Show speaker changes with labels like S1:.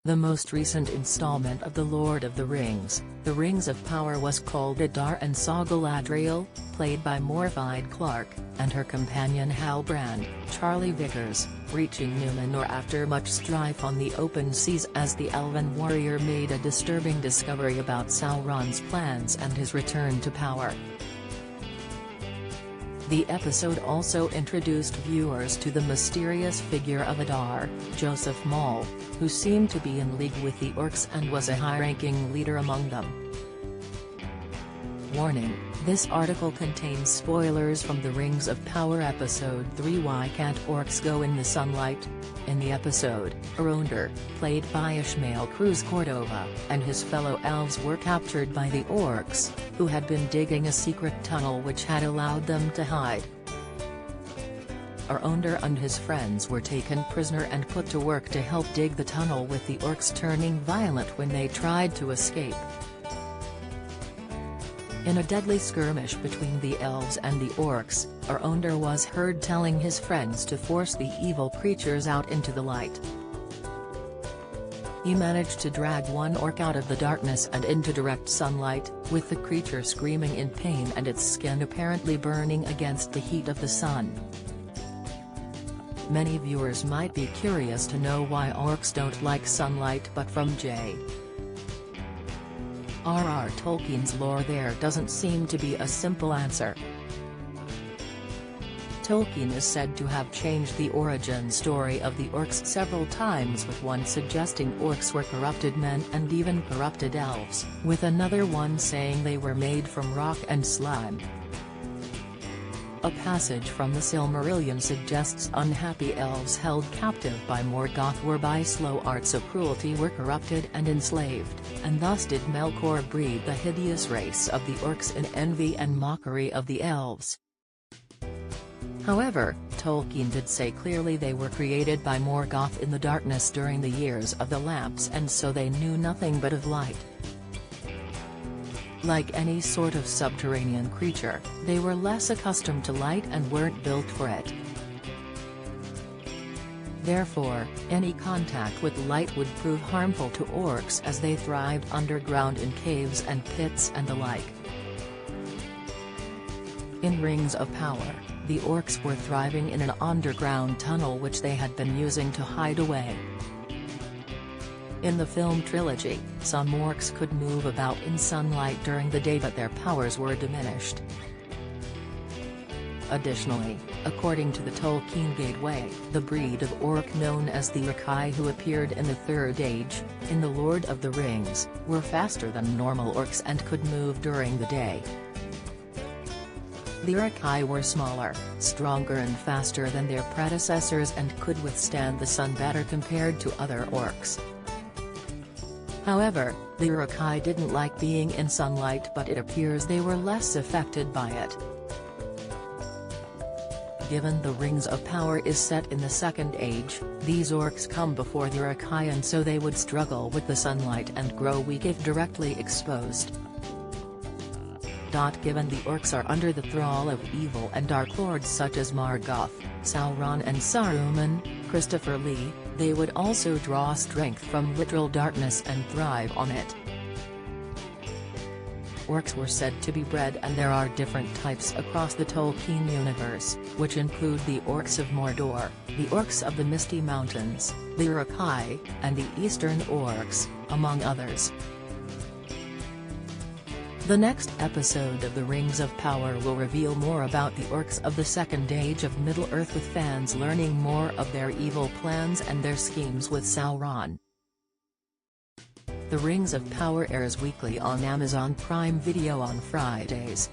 S1: The most recent installment of The Lord of the Rings, The Rings of Power, was called Adar and saw Galadriel, played by Morfydd Clark, and her companion Halbrand, Charlie Vickers, reaching Numenor after much strife on the open seas as the elven warrior made a disturbing discovery about Sauron's plans and his return to power. The episode also introduced viewers to the mysterious figure of Adar, Joseph Maul, who seemed to be in league with the orcs and was a high-ranking leader among them. Warning: this article contains spoilers from The Rings of Power Episode 3 Why Can't Orcs Go in the Sunlight? In the episode, Arondir, played by Ishmael Cruz Cordova, and his fellow elves were captured by the orcs, who had been digging a secret tunnel which had allowed them to hide. Arondir and his friends were taken prisoner and put to work to help dig the tunnel, with the orcs turning violent when they tried to escape. In a deadly skirmish between the elves and the orcs, Arondir was heard telling his friends to force the evil creatures out into the light. He managed to drag one orc out of the darkness and into direct sunlight, with the creature screaming in pain and its skin apparently burning against the heat of the sun. Many viewers might be curious to know why orcs don't like sunlight, but from J. R.R. Tolkien's lore there doesn't seem to be a simple answer. Tolkien is said to have changed the origin story of the orcs several times, with one suggesting orcs were corrupted men and even corrupted elves, with another one saying they were made from rock and slime. A passage from the Silmarillion suggests unhappy elves held captive by Morgoth were by slow arts of cruelty were corrupted and enslaved, and thus did Melkor breed the hideous race of the orcs in envy and mockery of the elves. However, Tolkien did say clearly they were created by Morgoth in the darkness during the years of the lamps, and so they knew nothing but of light. Like any sort of subterranean creature, they were less accustomed to light and weren't built for it. Therefore, any contact with light would prove harmful to orcs, as they thrived underground in caves and pits and the like. In Rings of Power, the orcs were thriving in an underground tunnel which they had been using to hide away. In the film trilogy, some orcs could move about in sunlight during the day, but their powers were diminished. Additionally, according to the Tolkien Gateway, the breed of orc known as the Uruk-hai, who appeared in the Third Age, in The Lord of the Rings, were faster than normal orcs and could move during the day. The Uruk-hai were smaller, stronger and faster than their predecessors and could withstand the sun better compared to other orcs. However, the Uruk-hai didn't like being in sunlight, but it appears they were less affected by it. Given the Rings of Power is set in the Second Age, these orcs come before the Uruk-hai, and so they would struggle with the sunlight and grow weak if directly exposed. Given the orcs are under the thrall of evil and dark lords such as Morgoth, Sauron and Saruman, Christopher Lee, they would also draw strength from literal darkness and thrive on it. Orcs were said to be bred, and there are different types across the Tolkien universe, which include the orcs of Mordor, the orcs of the Misty Mountains, the Uruk-hai, and the Eastern orcs, among others. The next episode of The Rings of Power will reveal more about the orcs of the Second Age of Middle-earth, with fans learning more of their evil plans and their schemes with Sauron. The Rings of Power airs weekly on Amazon Prime Video on Fridays.